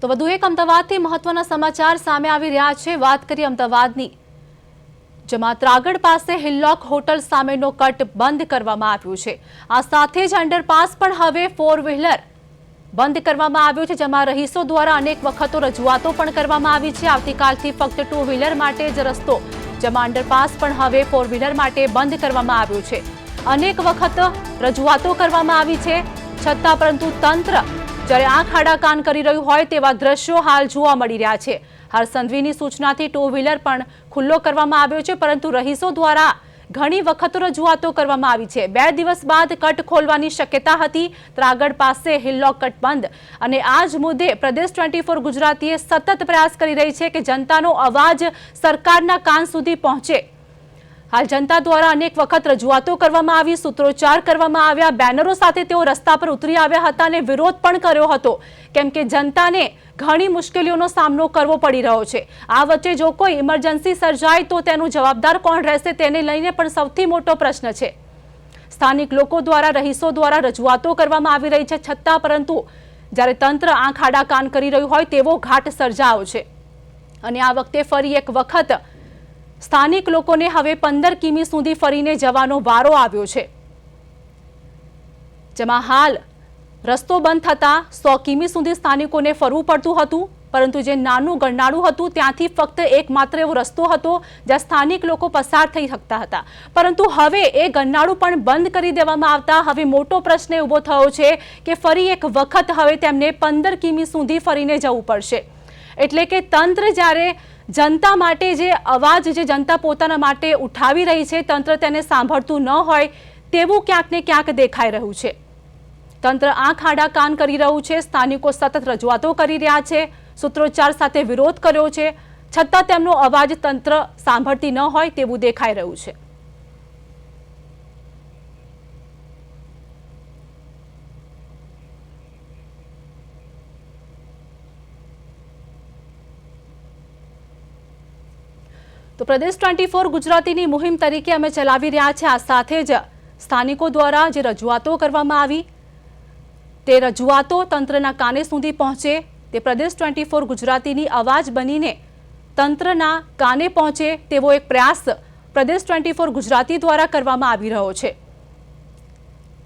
તો વધુ એક અમદાવાદથી મહત્વના સમાચાર સામે આવી રહ્યા છે। વાત કરીએ અમદાવાદની, જેમાં ત્રાગડ પાસે હિલ્લોક હોટલ સામેનો કટ બંધ કરવામાં આવ્યો છે। આ સાથે જ અંડરપાસ પણ હવે 4 વ્હીલર બંધ કરવામાં આવ્યો છે, જેમાં રહીશો દ્વારા અનેક વખતો રજૂઆતો પણ કરવામાં આવી છે। આવતીકાલથી ફક્ત 2 વ્હીલર માટે જ રસ્તો, જેમાં અંડરપાસ પણ હવે 4 વ્હીલર માટે બંધ કરવામાં આવ્યો છે। અનેક વખત રજૂઆતો કરવામાં આવી છે, છતાં પરંતુ તંત્ર જ્યારે આંખ આડા કાન કરી રહ્યું હોય તેવા દ્રશ્યો હાલ જોવા મળી રહ્યા છે। હરસંધવીની સૂચનાથી 2 વ્હીલર પણ ખુલ્લો કરવામાં આવ્યો છે, પરંતુ રહીશો દ્વારા ઘણી વખત રજૂઆતો કરવામાં આવી છે। 2 દિવસ બાદ કટ ખોલવાની શક્યતા હતી। ત્રાગડ પાસે હિલ્લોક કટ બંધ, અને આ જ મુદ્દે પ્રદેશ 24 ગુજરાતીએ સતત પ્રયાસ કરી રહી છે કે જનતાનો અવાજ સરકારના કાન સુધી પહોંચે। હાલ જનતા દ્વારા અનેક વખત રજૂઆતો કરવામાં આવી, સૂત્રોચ્ચાર કરવામાં આવ્યા, બેનરો સાથે તેઓ રસ્તા પર ઉતરી આવ્યા હતા અને વિરોધ પણ કર્યો હતો, કેમ કે જનતાને ઘણી મુશ્કેલીઓનો સામનો કરવો પડી રહ્યો છે। આ વચ્ચે જો કોઈ ઇમરજન્સી સર્જાય તો તેનું જવાબદાર કોણ રહેશે, તેને લઈને પણ સૌથી મોટો પ્રશ્ન છે। સ્થાનિક લોકો દ્વારા, રહીશો દ્વારા રજૂઆતો કરવામાં આવી રહી છે, છતાં પરંતુ જ્યારે તંત્ર આંખ આડા કાન કરી રહ્યું હોય તેવો ઘાટ સર્જાયો છે। અને આ વખતે ફરી એક વખત સ્થાનિક લોકોને હવે 15 કિમી સુધી ફરીને જવાનો વારો આવ્યો છે, જેમાં હાલ રસ્તો બંધ થતા 100 કિમી સુધી સ્થાનિકોને ફરવું પડતું હતું, પરંતુ જે નાનું ગરનાળું હતું ત્યાંથી ફક્ત એકમાત્ર એવો રસ્તો હતો જ્યાં સ્થાનિક લોકો પસાર થઈ શકતા હતા, પરંતુ હવે એ ગરનાળું પણ બંધ કરી દેવામાં આવતા હવે મોટો પ્રશ્ન ઊભો થયો છે કે ફરી એક વખત હવે તેમને 15 કિમી સુધી ફરીને જવું પડશે। એટલે કે તંત્ર જ્યારે જનતા માટે જે અવાજ જે જનતા પોતાના માટે ઉઠાવી રહી છે, તંત્ર તેને સાંભળતું ન હોય તેવું ક્યાંક ને ક્યાંક દેખાઈ રહ્યું છે। તંત્ર આંખ આડા કાન કરી રહ્યું છે, સ્થાનિકો સતત રજૂઆતો કરી રહ્યા છે, સૂત્રોચ્ચાર સાથે વિરોધ કર્યો છે, છતાં તેમનો અવાજ તંત્ર સાંભળતી ન હોય તેવું દેખાઈ રહ્યું છે। તો પ્રદેશ 24 ગુજરાતીની મુહિમ તરીકે અમે ચલાવી રહ્યા છે। આ સાથે જ સ્થાનિકો દ્વારા જે રજૂઆતો કરવામાં આવી તે રજૂઆતો તંત્રના કાને સુધી પહોંચે, તે પ્રદેશ 24 ગુજરાતીની અવાજ બનીને તંત્રના કાને પહોંચે તેવો એક પ્રયાસ પ્રદેશ 24 ગુજરાતી દ્વારા કરવામાં આવી રહ્યો છે,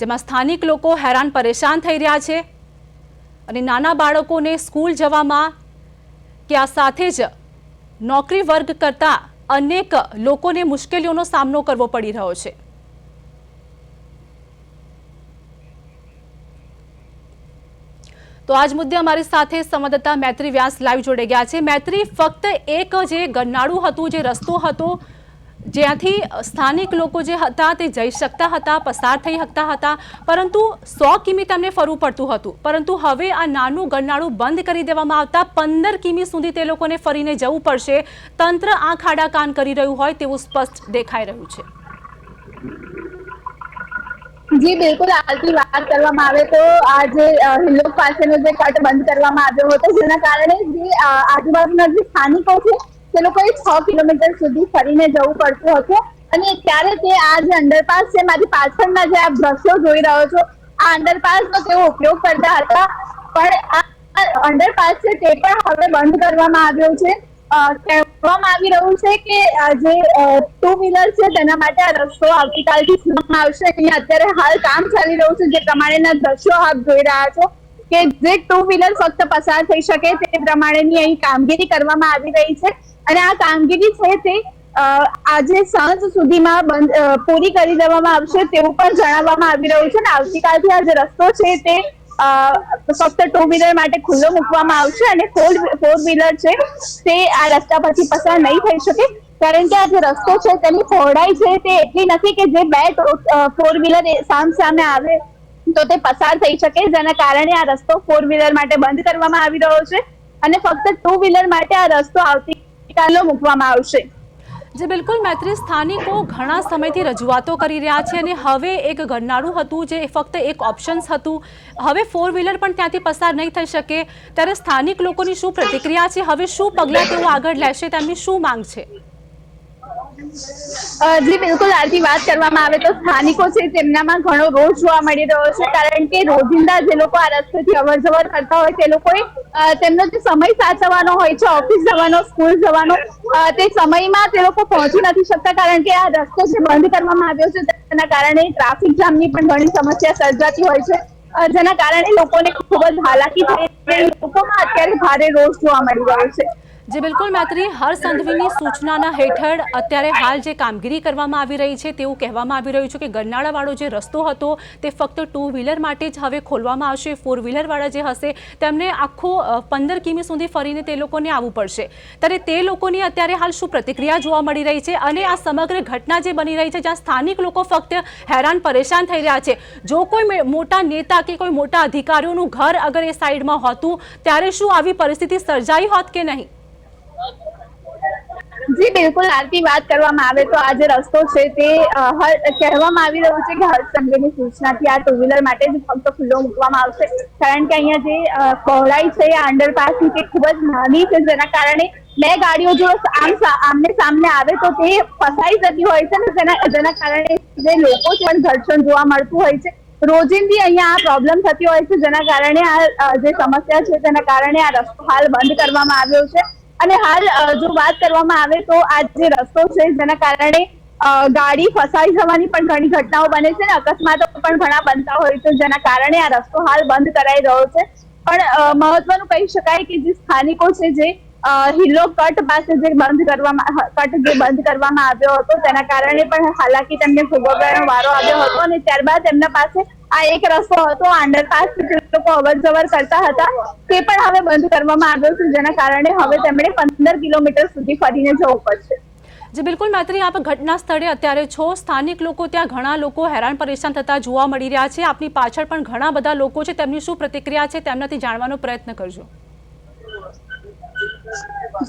જેમાં સ્થાનિક લોકો હેરાન પરેશાન થઈ રહ્યા છે અને નાના બાળકોને સ્કૂલ જવામાં કે આ સાથે જ નોકરી વર્ગ કરતા અનેક લોકોને મુશ્કેલીઓનો સામનો કરવો પડી રહ્યો છે। તો આજ મુદ્દે અમારી સાથે સંવાદદાતા મૈત્રી વ્યાસ લાઈવ જોડે ગયા છે। મૈત્રી, ફક્ત એક જે ગરનાળું હતું, જે રસ્તો હતો જ્યાંથી સ્થાનિક લોકો જે હતા તે જઈ શકતા હતા, પસાર થઈ શકતા હતા, પરંતુ 100 કિમી તેમને ફરવું પડતું હતું, પરંતુ હવે આ નાનું ગરનાળું બંધ કરી દેવામાં આવતા 15 કિમી સુધી તે લોકોને ફરીને જવું પડશે। તંત્ર આંખ આડા કાન કરી રહ્યું હોય તેવું સ્પષ્ટ દેખાઈ રહ્યું છે। जी बिल्कुल, हालती बात કરવામાં આવે તો આજે હિલ્લોક પાસેનો જે કટ બંધ કરવામાં આવ્યો હતો, જેના કારણે જે આજુબાજુના જે સ્થાનિકો છે તે લોકોએ 6 કિલોમીટર સુધી ફરીને જવું પડતું હતું, અને ત્યારે તે આ જે અંડરપાસ છે, મારી પાછળના જે આપ દ્રશ્યો જોઈ રહ્યો છો, આ અંડરપાસનો તેઓ ઉપયોગ કરતા હતા, પણ આ અંડરપાસ છે તે પણ હવે બંધ કરવામાં આવ્યો છે। કહેવામાં આવી રહ્યું છે કે જે 2 વ્હીલર છે તેના માટે આ રસ્તો આવતીકાલથી ખોલવામાં આવશે। અહીંયા અત્યારે હાલ કામ ચાલી રહ્યું છે, જે પ્રમાણેના દ્રશ્યો આપ જોઈ રહ્યા છો કે જે 2 વ્હીલર ફક્ત પસાર થઈ શકે તે પ્રમાણેની અહીં કામગીરી કરવામાં આવી રહી છે, અને આ કામગીરી છે તે આજે સાંજ સુધીમાં પૂરી કરી દેવામાં આવશે તેવું પણ જણાવવામાં આવી રહ્યું છે, અને આવતીકાલથી આ જે રસ્તો છે તે ફક્ત 2 વ્હીલર માટે ખુલ્લો મૂકવામાં આવશે, અને 4 વ્હીલર છે તે આ રસ્તા પરથી પસાર નહીં થઈ શકે, કારણ કે આ જે રસ્તો છે તેની પહોળાઈ છે તે એટલી નથી કે જે 2 4 વ્હીલર સામે આવે તો તે પસાર થઈ શકે, જેના કારણે આ રસ્તો 4 વ્હીલર માટે બંધ કરવામાં આવી રહ્યો છે, અને ફક્ત 2 વ્હીલર માટે આ રસ્તો આવતીકાલે મૂકવામાં આવશે। જે બિલકુલ મૈત્રી, સ્થાનિકો ઘણા સમયથી રજૂઆતો કરી રહ્યા છે, અને હવે એક ગરનાળું હતું જે ફક્ત એક ઓપ્શન્સ હતું, હવે 4 વ્હીલર પણ ત્યાંથી પસાર નહીં થઈ શકે, ત્યારે સ્થાનિક લોકોની શું પ્રતિક્રિયા છે, હવે શું પગલાં તેઓ આગળ લેશે, તેમની શું માંગ છે? જી બિલકુલ, આરતી વાત કરવામાં આવે તો સ્થાનિકો છે તેમનામાં ઘણો રોષ જોવા મળી રહ્યો છે, કારણ કે રોજિંદા જે લોકો આ રસ્તેથી અવર જવર કરતા હોય તે લોકોએ તેમનો જે સમય સાચવવાનો હોય છે, ઓફિસ જવાનો, સ્કૂલ જવાનો, તે સમયમાં તે લોકો પહોંચી નથી શકતા, કારણ કે આ રસ્તો જે બંધ કરવામાં આવ્યો છે તેના કારણે ટ્રાફિક જામની પણ ઘણી સમસ્યા સર્જાતી હોય છે, જેના કારણે લોકોને ખૂબ જ હાલાકી થઈ રહી છે. લોકોમાં અત્યારે ભારે રોષ જોવા મળી રહ્યો છે. જે બિલકુલ મૈત્રી, હર્ષ સંઘવીની સૂચનાના હેઠળ અત્યારે હાલ જે કામગીરી કરવામાં આવી રહી છે તેવું કહેવામાં આવી રહ્યું છે કે ગરનાળાવાળો જે રસ્તો હતો તે ફક્ત 2 વ્હીલર માટે જ હવે ખોલવામાં આવશે. 4 વ્હીલરવાળા જે હશે તેમને આખો 15 કિમી સુધી ફરીને તે લોકોને આવવું પડશે. ત્યારે તે લોકોની અત્યારે હાલ શું પ્રતિક્રિયા જોવા મળી રહી છે અને આ સમગ્ર ઘટના જે બની રહી છે જ્યાં સ્થાનિક લોકો ફક્ત હેરાન પરેશાન થઈ રહ્યા છે, જો કોઈ મોટા નેતા કે કોઈ મોટા અધિકારીઓનું ઘર અગર એ સાઈડમાં હોતું ત્યારે શું આવી પરિસ્થિતિ સર્જાઈ હોત કે નહીં? જી બિલકુલ, આરતી વાત કરવામાં આવે તો આ જે રસ્તો છે તે કહેવામાં આવી રહ્યું છે કે હર્ષ સંઘવીની સૂચનાથી આ 2 વ્હીલર માટે જ ફક્ત ખુલ્લો મૂકવામાં આવશે, કારણ કે અહીંયા જે પહોળાઈ છે આ અંડરપાસની તે ખૂબ જ નાની છે, જેના કારણે 2 ગાડીઓ જો આમને સામને આવે તો તે ફસાઈ જતી હોય છે ને જેના કારણે જે લોકો છે પણ ઘર્ષણ જોવા મળતું હોય છે. રોજિંદી અહીંયા આ પ્રોબ્લેમ થતી હોય છે, જેના કારણે આ જે સમસ્યા છે તેના કારણે આ રસ્તો હાલ બંધ કરવામાં આવ્યો છે. અને હાલ જો વાત કરવામાં આવે તો આ જે રસ્તો છે જેના કારણે ગાડી ફસાઈ જવાની પણ ઘણી ઘટનાઓ બને છે અને અકસ્માતો પણ ઘણા બનતા હોય છે, જેના કારણે આ રસ્તો હાલ બંધ કરાઈ રહ્યો છે. પણ મહત્વનું કહી શકાય કે જે સ્થાનિકો છે જે હિલ્લોક કટ પાસે જે બંધ કરવામાં આવ્યો હતો તેના કારણે પણ હાલાકી તેમને ભોગવવાનો વારો આવ્યો હતો, અને ત્યારબાદ તેમના પાસે આ એક રસ્તો હતો અંડરપાસ, જે લોકો અવર જવર કરતા હતા તે પણ હવે બંધ કરવામાં આવ્યો છે, જેના કારણે હવે તેમણે 15 કિલોમીટર સુધી ફરીને જવું પડશે. જે બિલકુલ મૈત્રી, આપ ઘટના સ્થળે અત્યારે છો, સ્થાનિક લોકો ત્યાં ઘણા લોકો હેરાન પરેશાન થતા જોવા મળી રહ્યા છે, આપની પાછળ પણ ઘણા બધા લોકો છે, તેમની શું પ્રતિક્રિયા છે તેમનાથી જાણવાનો પ્રયત્ન કરજો.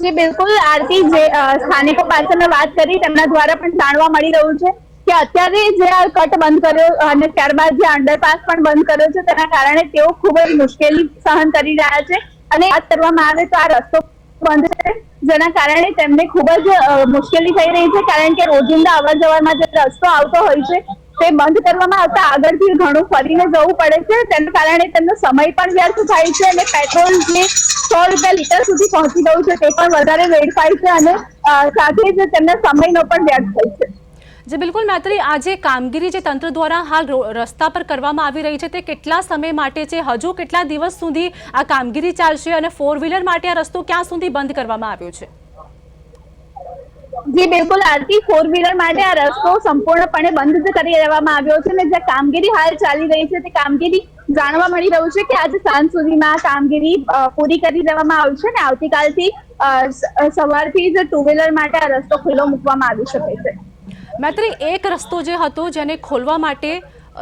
જી બિલકુલ, આરતી જે સ્થાનિકો પાસે મેં વાત કરી તેમના દ્વારા પણ જાણવા મળી રહ્યું છે કે અત્યારે જે આ કટ બંધ કર્યો અને ત્યારબાદ જે અંડરપાસ પણ બંધ કર્યો છે તેના કારણે તેઓ ખૂબ જ મુશ્કેલી સહન કરી રહ્યા છે, અને વાત કરવામાં આવે તો આ રસ્તો બંધ છે જેના કારણે તેમને ખૂબ જ મુશ્કેલી થઈ રહી છે, કારણ કે રોજિંદા અવર જવરમાં જે રસ્તો આવતો હોય છે તે બંધ કરવામાં આવતા આગળથી ઘણું ફરીને જવું પડે છે, તેના કારણે તેમનો સમય પણ વ્યર્થ થાય છે, અને પેટ્રોલ જે 100 રૂપિયા લીટર સુધી પહોંચી ગયું છે તે પણ વધારે વેડફાય છે, અને સાથે જ તેમના સમયનો પણ વ્યર્થ થાય છે. જે બિલકુલ મૈત્રી, આ જે કામગીરી જે તંત્ર દ્વારા હાલ રસ્તા પર કરવામાં આવી રહી છે તે કેટલા સમય માટે છે? હજુ કેટલા દિવસ સુધી આ કામગીરી ચાલશે અને 4 વ્હીલર માટે આ રસ્તો ક્યાં સુધી બંધ કરવામાં આવ્યો છે? જી બિલકુલ આરતી, 4 વ્હીલર માટે આ રસ્તો સંપૂર્ણપણે બંધ કરી દેવામાં આવ્યો છે, અને જે કામગીરી હાલ ચાલી રહી છે તે કામગીરી જાણવા મળી રહ્યું છે કે આજે સાંજ સુધીમાં કામગીરી પૂરી કરી દેવામાં આવશે, અને આવતીકાલથી સવારથી જ 2 વ્હીલર માટે આ રસ્તો ખુલ્લો મૂકવામાં આવી શકે છે. મૈત્રી, એક રસ્તો જે હતો જેને ખોલવા માટે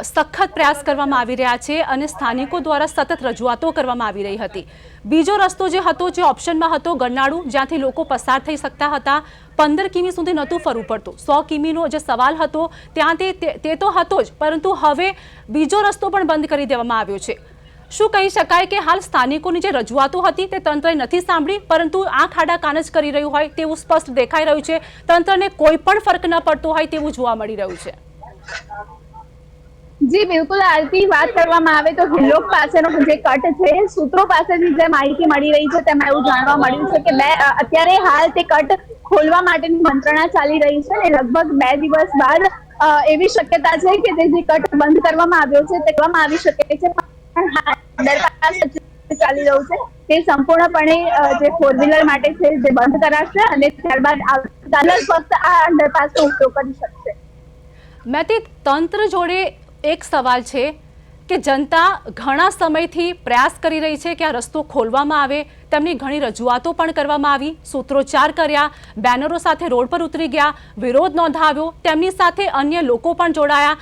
સખત પ્રયાસ કરવામાં આવી રહ્યા છે અને સ્થાનિકો દ્વારા સતત રજૂઆતો કરવામાં આવી રહી હતી. બીજો રસ્તો જે હતો જે ઓપ્શનમાં હતો ગરનાળું, જ્યાંથી લોકો પસાર થઈ શકતા હતા, 15 કિમી સુધી નહોતું ફરવું પડતું. 100 કિમીનો જે સવાલ હતો ત્યાં તે તો હતો જ, પરંતુ હવે બીજો રસ્તો પણ બંધ કરી દેવામાં આવ્યો છે. શું કહી શકાય કે હાલ સ્થાનિકોની જે રજૂઆતો હતી તે તંત્રએ નથી સાંભળી, પરંતુ આંખ આડા કાન જ કરી રહ્યું હોય તેવું સ્પષ્ટ દેખાઈ રહ્યું છે. તંત્રને કોઈ પણ ફરક ન પડતો હોય તેવું જોવા મળી રહ્યું છે. જી બિલકુલ આરતી, વાત કરવામાં આવે તો હિલ્લોક પાસેનો જે કટ છે, સૂત્રો પાસેથી જે માહિતી મળી રહી છે તેમાં એવું જાણવા મળ્યું છે કે અત્યારે હાલ તે કટ ખોલવા માટેની મંત્રણા ચાલી રહી છે, અને લગભગ 2 દિવસ બાદ એવી શક્યતા છે કે તે જે કટ બંધ કરવામાં આવ્યો છે તે કરવામાં આવી શકે છે. ચાલી રહ્યું છે તે સંપૂર્ણપણે જે 4 વ્હીલર માટે છે જે બંધ કરાશે, અને ત્યારબાદ આવતીકાલે ફક્ત આ અંડરપાસનો ઉપયોગ કરી શકશે. મૈત્રી, તંત્ર જોડે એક સવાલ છે કે જનતા ઘણા સમયથી પ્રયાસ કરી રહી છે કે આ રસ્તો ખોલવામાં આવે, તેમની ઘણી રજૂઆતો પણ કરવામાં આવી, સૂત્રોચ્ચાર કર્યા, બેનરો સાથે રોડ પર ઉતરી ગયા, વિરોધ નોંધાવ્યો, તેમની સાથે અન્ય લોકો પણ જોડાયા.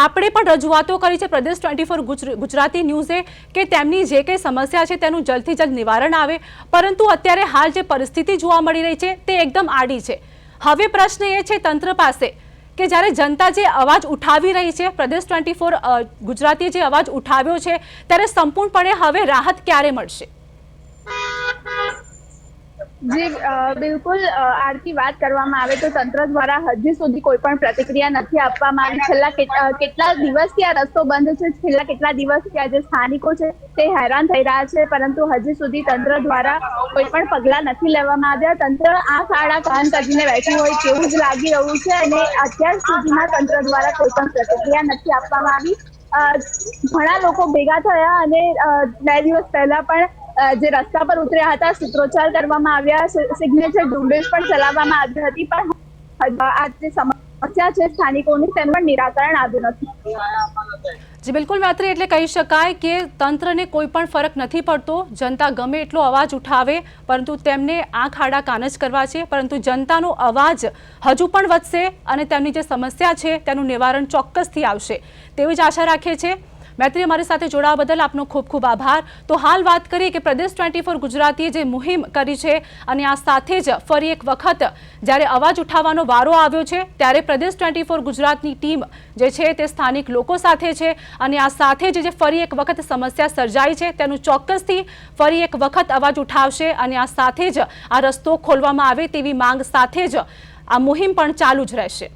આપણે પણ રજૂઆતો કરી છે પ્રદેશ 24 ગુજરાતી ન્યૂઝે કે તેમની જે કંઈ સમસ્યા છે તેનું જલ્દથી જલ્દ નિવારણ આવે, પરંતુ અત્યારે હાલ જે પરિસ્થિતિ જોવા મળી રહી છે તે એકદમ આડી છે. હવે પ્રશ્ન એ છે તંત્ર પાસે કે જ્યારે જનતા જે અવાજ ઉઠાવી રહી છે, પ્રદેશ 24 ગુજરાતીએ જે અવાજ ઉઠાવ્યો છે, ત્યારે સંપૂર્ણપણે હવે રાહત ક્યારે મળશે? જી બિલકુલ આરતી વાત કરવામાં આવે તો તંત્ર દ્વારા હજી સુધી કોઈ પણ પ્રતિક્રિયા નથી આપવામાં આવી. છેલ્લા કેટલા દિવસથી આ રસ્તો બંધ છે, છેલ્લા કેટલા દિવસથી આ જે સ્થાનિકો છે તે હેરાન થઈ રહ્યા છે, પરંતુ હજી સુધી તંત્ર દ્વારા કોઈ પણ પગલાં નથી લેવામાં આવ્યા. તંત્ર આંખ આડા કાન કરીને બેઠું હોય તેવું જ લાગી રહ્યું છે અને અત્યાર સુધીમાં તંત્ર દ્વારા કોઈ પણ પ્રતિક્રિયા નથી આપવામાં આવી. ઘણા લોકો ભેગા થયા અને 2 દિવસ પહેલા પણ જે રસ્તા પર ઉતર્યા હતા, સૂત્રોચ્ચાર કરવામાં આવ્યા, સિગ્નેચર ઝુંબેશ પણ ચલાવવામાં આવી હતી, પણ આ જે સમસ્યા છે સ્થાનિકોની તેનું પણ નિરાકરણ આવ્યું નથી. જી બિલકુલ મૈત્રી, એટલે કહી શકાય કે તંત્રને કોઈ પણ ફરક નથી પડતો. જનતા ગમે એટલો અવાજ ઉઠાવે પરંતુ તેમને આંખ આડા કાન જ કરવા છે, પરંતુ જનતાનો અવાજ હજુ પણ વધશે અને તેમની જે સમસ્યા છે તેનું નિવારણ ચોક્કસથી આવશે તેવી જ આશા રાખીએ છીએ. મૈત્રી, અમારી સાથે જોડાવા બદલ આપનો ખૂબ ખૂબ આભાર. તો હાલ વાત કરીએ કે પ્રદેશ 24 ગુજરાતીએ જે મુહિમ કરી છે અને આ સાથે જ ફરી એક વખત જ્યારે અવાજ ઉઠાવવાનો વારો આવ્યો છે ત્યારે પ્રદેશ 24 ગુજરાતની ટીમ જે છે તે સ્થાનિક લોકો સાથે છે અને આ સાથે જ જે ફરી એક વખત સમસ્યા સર્જાઈ છે તેનું ચોક્કસથી ફરી એક વખત અવાજ ઉઠાવશે અને આ સાથે જ આ રસ્તો ખોલવામાં આવે તેવી માંગ સાથે જ આ મુહિમ પણ ચાલુ જ રહેશે.